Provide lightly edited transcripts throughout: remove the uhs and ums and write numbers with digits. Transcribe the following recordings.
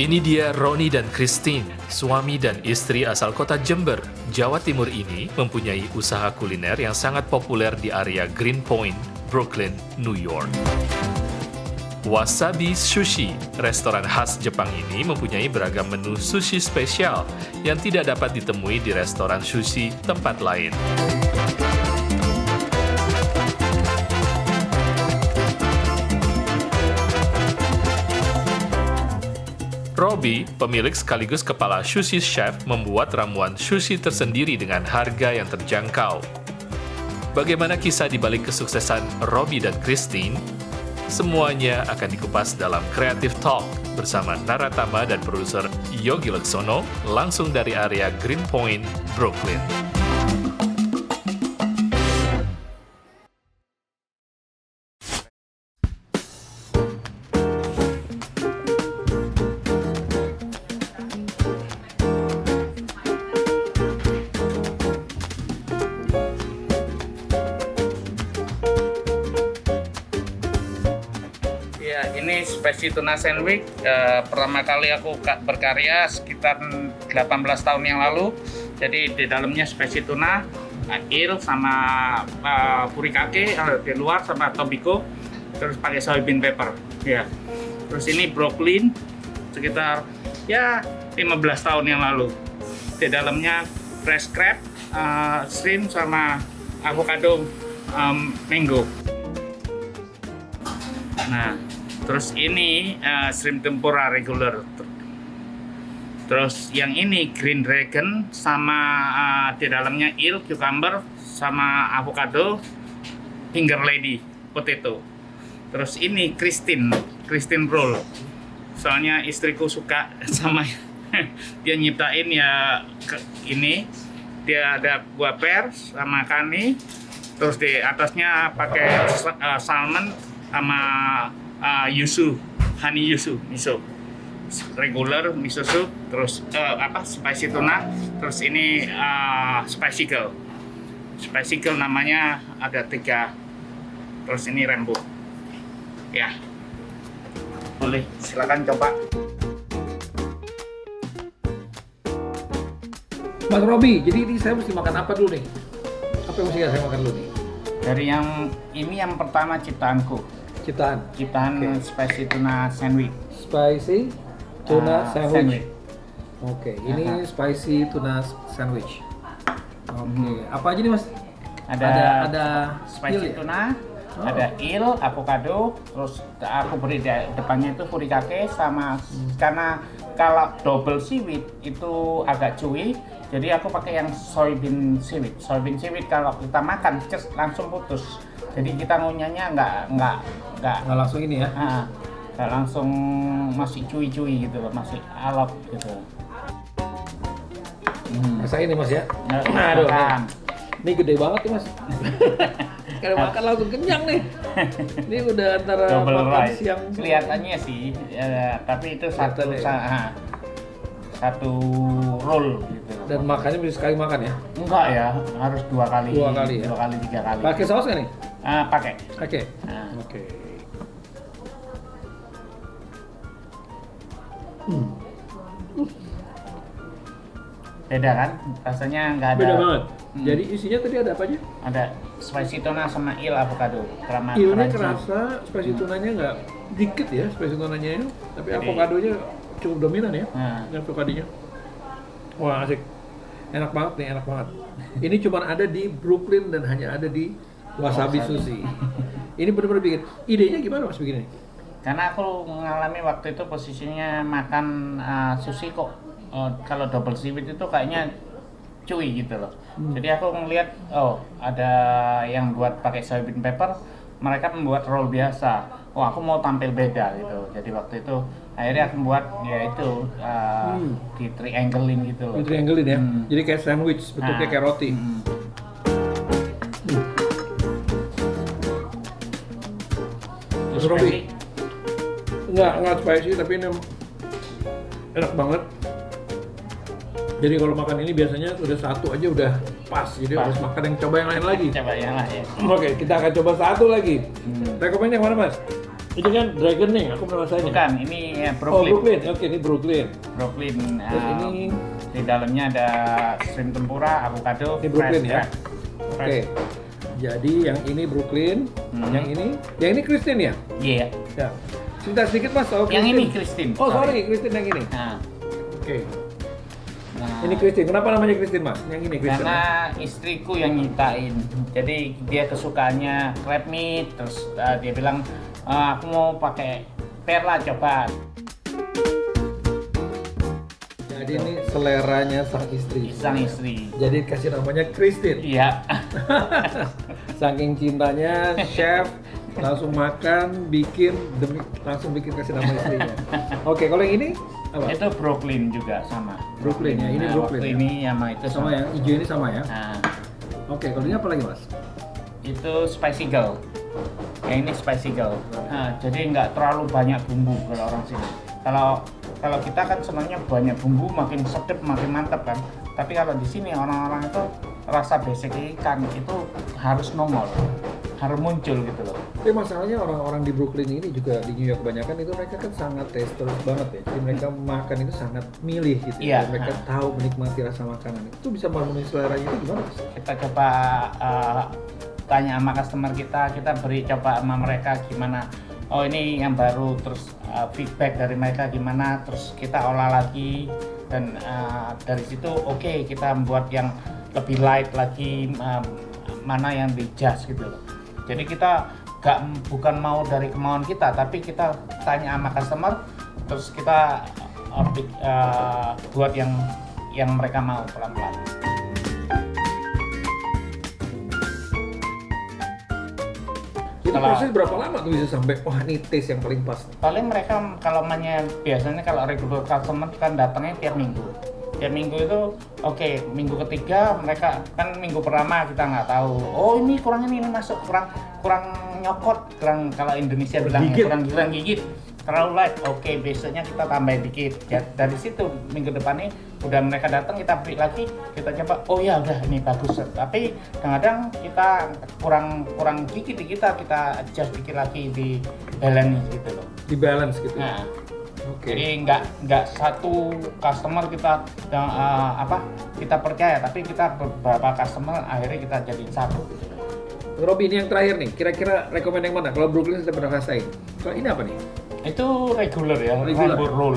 Ini dia Roni dan Christine, suami dan istri asal kota Jember, Jawa Timur ini mempunyai usaha kuliner yang sangat populer di area Greenpoint, Brooklyn, New York. Wasabi Sushi, restoran khas Jepang ini mempunyai beragam menu sushi spesial yang tidak dapat ditemui di restoran sushi tempat lain. Robbie, pemilik sekaligus kepala sushi chef, membuat ramuan sushi tersendiri dengan harga yang terjangkau. Bagaimana kisah di balik kesuksesan Robbie dan Christine? Semuanya akan dikupas dalam Creative Talk bersama Naratama dan produser Yogi Laksono langsung dari area Greenpoint, Brooklyn. Ini Spicy Tuna Sandwich. Pertama kali aku berkarya sekitar 18 tahun yang lalu. Jadi di dalamnya spicy tuna, eel sama furikake di luar sama tobiko, terus pakai soybean pepper. Ya. Terus ini broccoli sekitar 15 tahun yang lalu. Di dalamnya fresh crab, shrimp sama avocado mango. Nah, terus ini shrimp tempura regular. Terus yang ini green dragon sama di dalamnya eel, cucumber sama avocado, finger lady, potato. Terus ini Christine roll. Soalnya istriku suka sama dia nyiptain ini. Dia ada buah pear sama kani. Terus di atasnya pakai salmon sama yuzu, honey yuzu, miso, regular miso soup, terus spicy tuna, terus ini spicy girl namanya ada 3, terus ini rainbow. Ya, boleh silakan coba. Mas Robi, jadi ini saya mesti makan apa dulu nih? Apa yang mesti saya makan dulu nih? Dari yang pertama ciptaanku. Ciptaan. Okay. Spicy tuna sandwich. Spicy tuna sandwich. Oke, ini Aha. spicy tuna sandwich. Oke, apa aja nih Mas? Ada eel ya? spicy tuna, ada eel, avocado, terus aku beri di depannya itu furikake sama karena kalau double seaweed itu agak chewy, jadi aku pakai yang soybean seaweed. Soybean seaweed kalau kita makan langsung putus. Jadi kita ngunyahnya nggak langsung ini ya? Nggak langsung masih cuy-cuy gitu loh, masih alot gitu. Rasain nih Mas ya? Aduh, ini gede banget nih Mas. Kalau makan langsung kenyang nih. Ini udah antara double makan rice. siang. Kelihatannya sih, tapi itu satu roll gitu. Dan makannya bisa sekali makan ya? Enggak ya, harus 2 kali. 2 kali ya? 2 kali 3 kali. Pakai saus nggak nih? Pakai. Oke. Nah. Oke. Beda kan? Rasanya nggak ada. Beda banget. Jadi isinya tadi ada apa aja? Ada spicy tuna sama eel avocado. Eelnya Crunchy. kerasa, spicy tunanya nggak dikit ya, spicy tunanya itu, tapi Jadi- avokadonya cukup dominan ya, Nah. avokadonya. Wah asik, enak banget nih, enak banget. Ini cuma ada di Brooklyn dan hanya ada di Wasabi Sushi. Ini benar-benar bikin. Idenya gimana Mas bikin ini? Karena aku mengalami waktu itu posisinya makan sushi kok kalau double seaweed itu kayaknya cuy gitu loh. Jadi aku ngelihat ada yang buat pakai soybean pepper, mereka membuat roll biasa. Aku mau tampil beda gitu. Jadi waktu itu akhirnya aku membuat di triangle-in gitu loh. Ini triangle ya, jadi kayak sandwich, bentuknya kayak roti. Terus Robi? spicy? Nggak spicy, tapi ini enak banget. Jadi kalau makan ini biasanya udah satu aja udah pas, jadi Pas. harus makan coba yang lain lagi. Coba yang lain. Oke, kita akan coba satu lagi. Rekomen yang mana Mas? Ini kan Dragoning, aku pernah rasain. Bukan, ini ya, Oh, Brooklyn. Brooklyn. Oke, ini Brooklyn. Brooklyn. Terus ini Di dalamnya ada shrimp tempura, avocado, Ini Brooklyn fresh ya? crab. Oke. Fresh. Jadi yang ini Brooklyn, Hmm. yang ini Christine ya? Iya. Ya. Cerita sedikit Mas soal Yang Christine. ini Christine. Oh, sorry, Christine yang ini. Nah, Oke. nah, Ini Christine. Kenapa namanya Christine, Mas? Yang ini Christine. karena istriku yang nyiptain. Jadi dia kesukaannya crab meat, terus dia bilang aku mau pakai perla coba. Jadi ini seleranya sang istri. Sang istri. Jadi kasih namanya Christine. Iya. Saking cintanya, chef langsung makan, langsung bikin kasih nama istrinya. Oke, kalau yang ini apa? Itu Brooklyn juga sama. Brooklyn ya, ini Nah, Brooklyn waktu ya? ini sama itu Sama yang hijau ini sama ya? Nah, Oke, kalau ini apa lagi Mas? itu spicy girl. Yang ini spicy girl. Nah, jadi nggak terlalu banyak bumbu kalau orang sini. Kalau kita kan sebenarnya banyak bumbu, makin sedap, makin mantap kan. Tapi kalau di sini orang-orang itu rasa basic ikan itu harus nongol, harus muncul gitu loh. Tapi masalahnya orang-orang di Brooklyn ini juga di New York kebanyakan itu mereka kan sangat tasters banget ya. Jadi mereka makan itu sangat milih gitu ya. Iya. Dan mereka tahu menikmati rasa makanan. Itu bisa memenuhi seleranya itu gimana Mas? Kita coba tanya sama customer kita beri coba sama mereka gimana. Oh ini yang baru, terus feedback dari mereka gimana, terus kita olah lagi dan dari situ oke, kita membuat yang lebih light lagi, mana yang di just gitu loh. Jadi kita bukan mau dari kemauan kita, tapi kita tanya sama customer, terus kita buat yang mereka mau pelan-pelan. Itu proses berapa lama tuh bisa sampai wah ini taste yang paling pas? Paling mereka biasanya kalau regular customer kan datangnya tiap minggu. Tiap minggu itu oke, minggu ketiga mereka kan minggu pertama kita nggak tahu. Oh ini kurang masuk kurang nyokot, kalau Indonesia bilangnya kurang gigit. Terlalu light, oke besoknya kita tambahin dikit. Ya, dari situ minggu depannya udah mereka datang kita beri lagi, kita coba. Oh ya udah ini bagus. Tapi kadang-kadang kita kurang gigit di kita adjust dikit lagi di balance gitu loh. Di balance gitu. Nah, Oke. jadi nggak satu customer kita kita percaya, tapi kita beberapa customer akhirnya kita jadiin satu. Gitu. Robby, ini yang terakhir nih, kira-kira rekomend yang mana? Kalau Brooklyn sudah pernah rasain. Kalau ini apa nih? Itu regular ya, Regular. rainbow roll.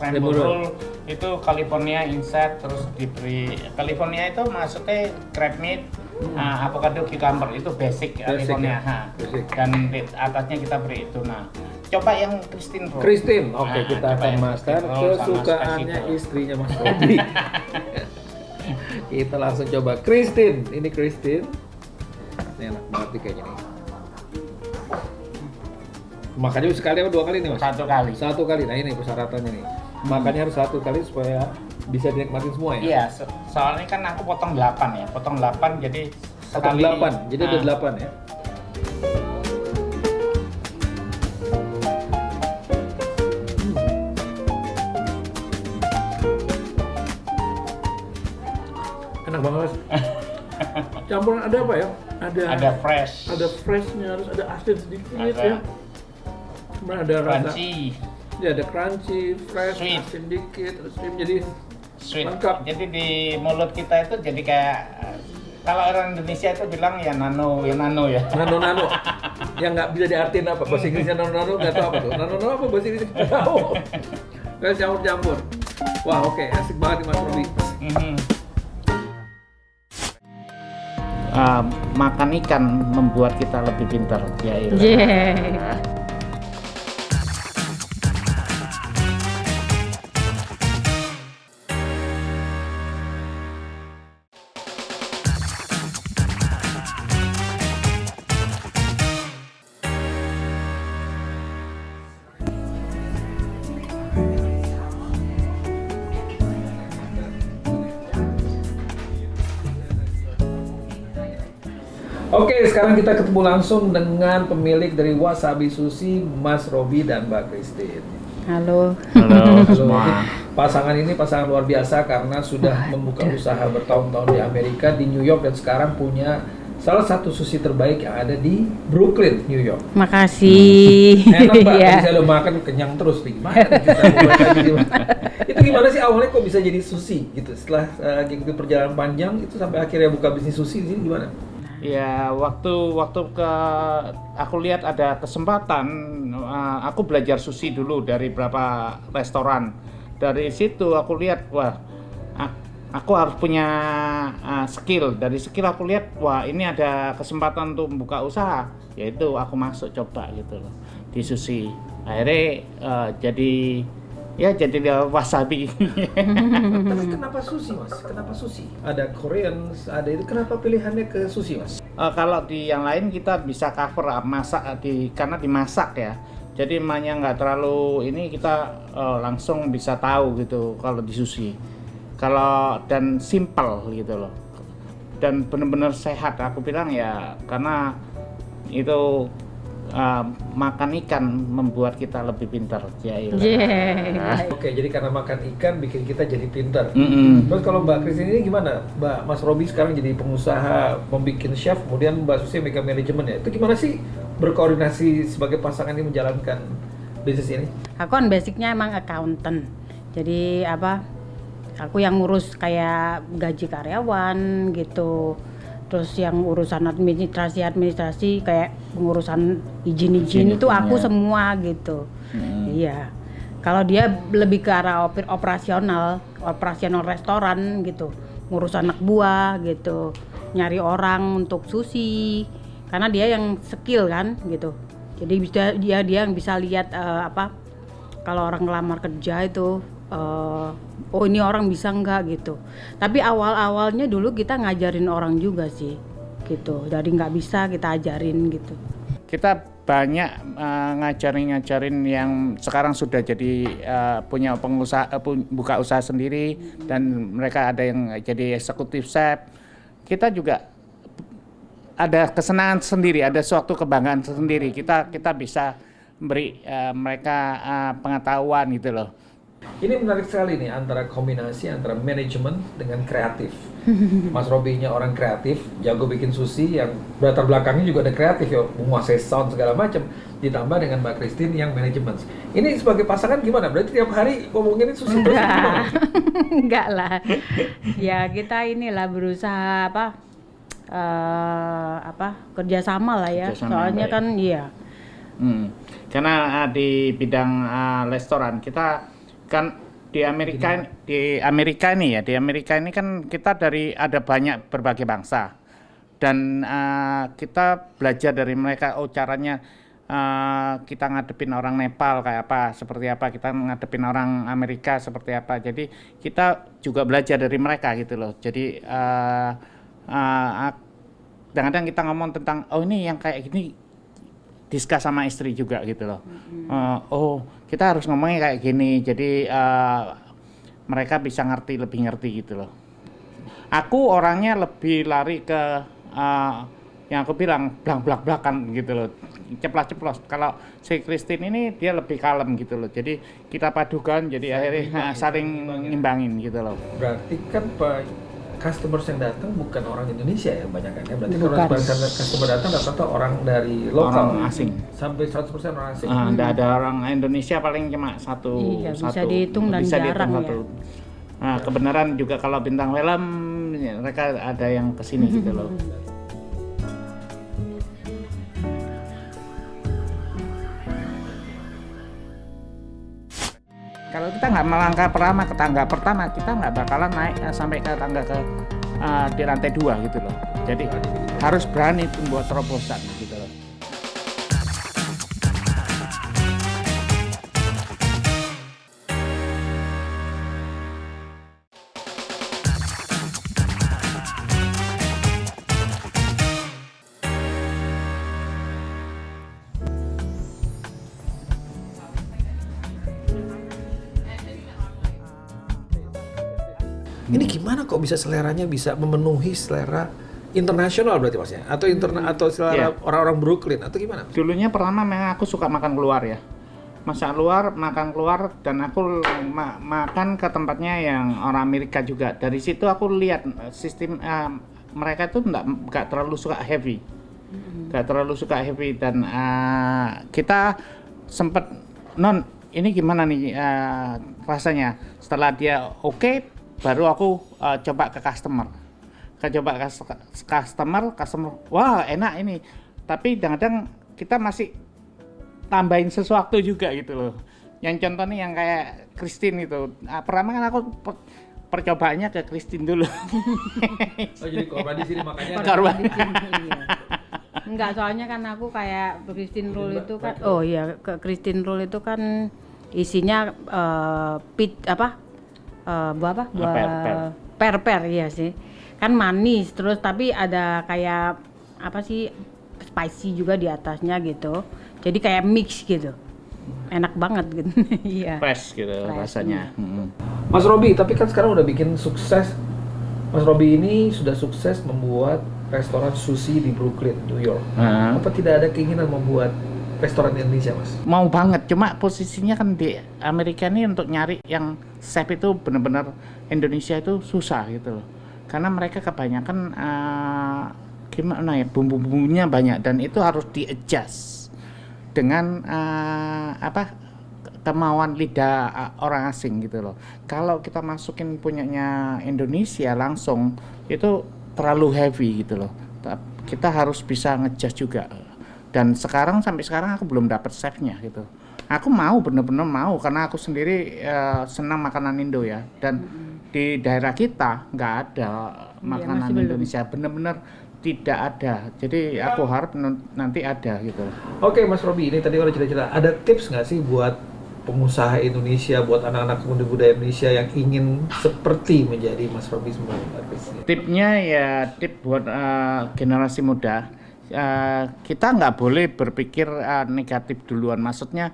Rainbow Rainbow roll itu California insert, terus diberi California itu maksudnya crab meat, avocado, cucumber itu basic California. ya? Basic. Dan di atasnya kita beri itu. Nah, coba yang Christine roll. Christine, oke Nah, kita coba akan yang makan Christine roll sama kesukaannya spicy roll. istrinya Mas Robby. Kita langsung coba Christine. Ini Christine. Ini enak banget nih kayaknya nih. Makannya sekali apa 2 kali nih Mas? Satu kali. 1 kali. Nah ini persyaratannya nih. Makannya harus 1 kali supaya bisa dinikmatin semua ya. Iya, soalnya kan aku potong 8 ya. Potong 8 jadi Potong sekali 8. Jadi ada 8 ya. Enak banget Mas. Campuran ada apa ya? ada fresh. Ada freshnya, harus ada asin sedikit Ada ya. Kemudian ada rasa, crunchy, ya ada crunchy, fresh, Sweet. asin dikit, terus jadi sweet. lengkap. Jadi di mulut kita itu jadi kayak kalau orang Indonesia itu bilang ya nano ya. nano-nano. Yang nggak bisa diartiin apa, bahasa Inggrisnya nano-nano nggak tahu apa tuh. Nano-nano apa bahasa Inggrisnya nggak tahu. Kayak campur-campur. Wah oke, asik banget nih Mas Robby. Makan ikan membuat kita lebih pintar ya. Yeah. Oke, sekarang kita ketemu langsung dengan pemilik dari Wasabi Sushi, Mas Robby dan Mbak Christine. Halo. Halo Halo. semua. Pasangan ini pasangan luar biasa karena sudah membuka usaha bertahun-tahun di Amerika, di New York, dan sekarang punya salah satu sushi terbaik yang ada di Brooklyn, New York. Makasih. Enak Mbak, Iya. bisa lo makan kenyang terus nih. Gimana nih kita mulai gimana? Itu gimana sih awalnya kok bisa jadi sushi gitu? Setelah gitu perjalanan panjang itu sampai akhirnya buka bisnis sushi di sini gimana? Ya, waktu aku lihat ada kesempatan, aku belajar sushi dulu dari beberapa restoran. Dari situ aku lihat, wah, aku harus punya skill. Dari skill aku lihat, wah, ini ada kesempatan untuk membuka usaha. Yaitu aku masuk coba gitu loh di sushi. Akhirnya jadi wasabi. Tapi kenapa sushi Mas? Kenapa sushi? Ada Korean, ada itu. Kenapa pilihannya ke sushi Mas? Kalau di yang lain kita bisa cover masak karena dimasak ya. Jadi emangnya nggak terlalu ini kita langsung bisa tahu gitu kalau di sushi. Kalau dan simple gitu loh. Dan benar-benar sehat aku bilang ya karena itu makan ikan membuat kita lebih pintar. Ya, Yeah. Oke, jadi karena makan ikan bikin kita jadi pintar. Mm-mm. Terus kalau Mbak Christine ini gimana? Mas Robi sekarang jadi pengusaha, membuat chef, kemudian Mbak Susi megang manajemen ya. Itu gimana sih berkoordinasi sebagai pasangan ini menjalankan bisnis ini? Aku kan basicnya emang accountant. Jadi aku yang ngurus kayak gaji karyawan gitu. Terus yang urusan administrasi kayak pengurusan izin itu aku semua gitu. Iya. Kalau dia lebih ke arah operasional restoran gitu. Ngurus anak buah gitu. Nyari orang untuk sushi. Karena dia yang skill kan gitu. Jadi dia yang bisa lihat kalau orang ngelamar kerja itu oh ini orang bisa nggak gitu. Tapi awalnya dulu kita ngajarin orang juga sih gitu. Dari nggak bisa kita ajarin gitu. Kita banyak ngajarin yang sekarang sudah jadi punya pengusaha buka usaha sendiri dan mereka ada yang jadi eksekutif chef. Kita juga ada kesenangan sendiri, ada suatu kebanggaan sendiri. Kita bisa beri mereka pengetahuan gitu loh. Ini menarik sekali nih antara kombinasi antara manajemen dengan kreatif. Mas Robi-nya orang kreatif, jago bikin sushi yang latar belakangnya juga ada kreatif ya, menguasai sound segala macam. Ditambah dengan Mbak Christine yang manajemen. Ini sebagai pasangan gimana? Berarti tiap hari ngomongin sushi terus gimana? Enggak lah. Ya kita inilah berusaha kerjasama lah ya. Kerjasama Soalnya baik. kan iya. Karena di bidang restoran kita kan di Amerika ini kan kita ada banyak berbagai bangsa dan kita belajar dari mereka caranya kita ngadepin orang Nepal kayak apa, seperti apa, kita ngadepin orang Amerika seperti apa. Jadi kita juga belajar dari mereka gitu loh. Jadi kadang-kadang kita ngomong tentang ini yang kayak gini diskus sama istri juga gitu loh. Kita harus ngomongnya kayak gini. Jadi mereka bisa lebih ngerti gitu loh. Aku orangnya lebih lari ke yang aku bilang blak-blak-blakan gitu loh. Ceplas-ceplos. Kalau si Christine ini dia lebih kalem gitu loh. Jadi kita padukan jadi akhirnya saling ngimbangin gitu loh. Berarti kan customers yang datang bukan orang Indonesia ya banyak kan ya. Berarti Bukan. kalau customer datang rata-rata orang dari lokal, Orang asing. sampai 100% orang asing. Nggak ada orang Indonesia, paling cuma satu. Iya, bisa dihitung dan Bisa jarang ya. satu. Nah, kebenaran juga kalau bintang film ya, mereka ada yang kesini gitu loh. Kalau kita nggak melangkah ke tangga pertama, kita nggak bakalan naik sampai ke tangga di lantai 2 gitu loh. Jadi harus berani membuat terobosan gitu loh. Ini gimana kok bisa seleranya bisa memenuhi selera internasional berarti Mas ya? Atau selera Iya. orang-orang Brooklyn atau gimana? Dulunya pertama memang aku suka makan keluar ya. masak luar, makan keluar, dan aku makan ke tempatnya yang orang Amerika juga. Dari situ aku lihat sistem mereka tuh nggak terlalu suka heavy, dan kita sempat ini gimana nih rasanya. Setelah dia oke, baru aku coba ke customer. Customer, wah enak ini. Tapi kadang-kadang kita masih tambahin sesuatu juga gitu loh. Yang contohnya yang kayak Christine itu. Pertama kan aku percobaannya ke Christine dulu. Oh jadi korban di sini makanya. Korban. Iya. Enggak, soalnya kan aku kayak Christine Roll itu kan, oh iya, ke Christine Roll itu kan isinya buah per ya sih. Kan manis terus tapi ada kayak apa sih spicy juga di atasnya gitu. Jadi kayak mix gitu. Enak banget gitu. Iya. Fresh gitu rasanya. Mas Robi, tapi kan sekarang udah bikin sukses. Mas Robi ini sudah sukses membuat restoran sushi di Brooklyn, New York. Apa tidak ada keinginan membuat restoran di Indonesia, Mas? Mau banget, cuma posisinya kan di Amerika ini untuk nyari yang chef itu benar-benar Indonesia itu susah gitu loh. Karena mereka kebanyakan gimana ya, bumbu-bumbunya banyak dan itu harus di-adjust dengan kemauan lidah orang asing gitu loh. Kalau kita masukin punyanya Indonesia langsung itu terlalu heavy gitu loh. Kita harus bisa nge-adjust juga. Dan sampai sekarang aku belum dapat chefnya gitu. Aku mau bener-bener mau karena aku sendiri senang makanan Indo ya. Dan di daerah kita nggak ada makanan Indonesia, bener-bener tidak ada. Jadi aku harap nanti ada gitu. Oke, Mas Robi, ini tadi udah cerita-cerita. Ada tips nggak sih buat pengusaha Indonesia, buat anak-anak muda Indonesia yang ingin seperti menjadi Mas Robi semua? Tipnya ya tip buat generasi muda. Kita nggak boleh berpikir negatif duluan. Maksudnya,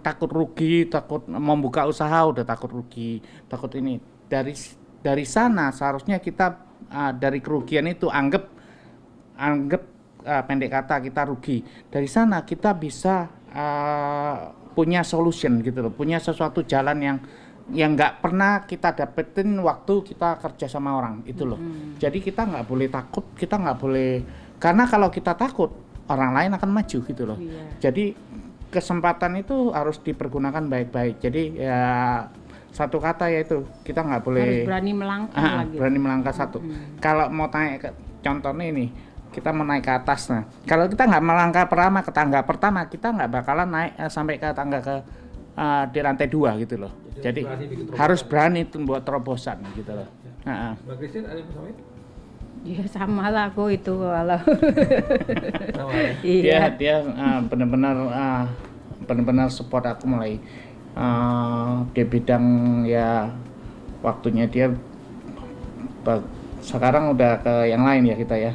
takut rugi, takut membuka usaha udah takut rugi, takut ini. Dari sana seharusnya kita dari kerugian itu anggap pendek kata kita rugi. Dari sana kita bisa punya solution gitu loh, punya sesuatu jalan yang nggak pernah kita dapetin waktu kita kerja sama orang itu loh. Jadi kita nggak boleh takut, kita nggak boleh, karena kalau kita takut orang lain akan maju gitu loh. Jadi kesempatan itu harus dipergunakan baik-baik. Jadi ya satu kata yaitu kita nggak boleh harus berani melangkah lagi. Berani melangkah satu. Kalau mau tanya contohnya ini, kita mau naik ke atas, nah kalau kita nggak melangkah ke tangga pertama, kita nggak bakalan naik sampai ke tangga di lantai 2 gitu loh. Jadi harus berani buat terobosan gitu loh. Mbak Christine ada yang mau samain? Ya sama lah aku itu kalau dia benar-benar support aku mulai di bidang ya waktunya dia sekarang udah ke yang lain ya kita ya.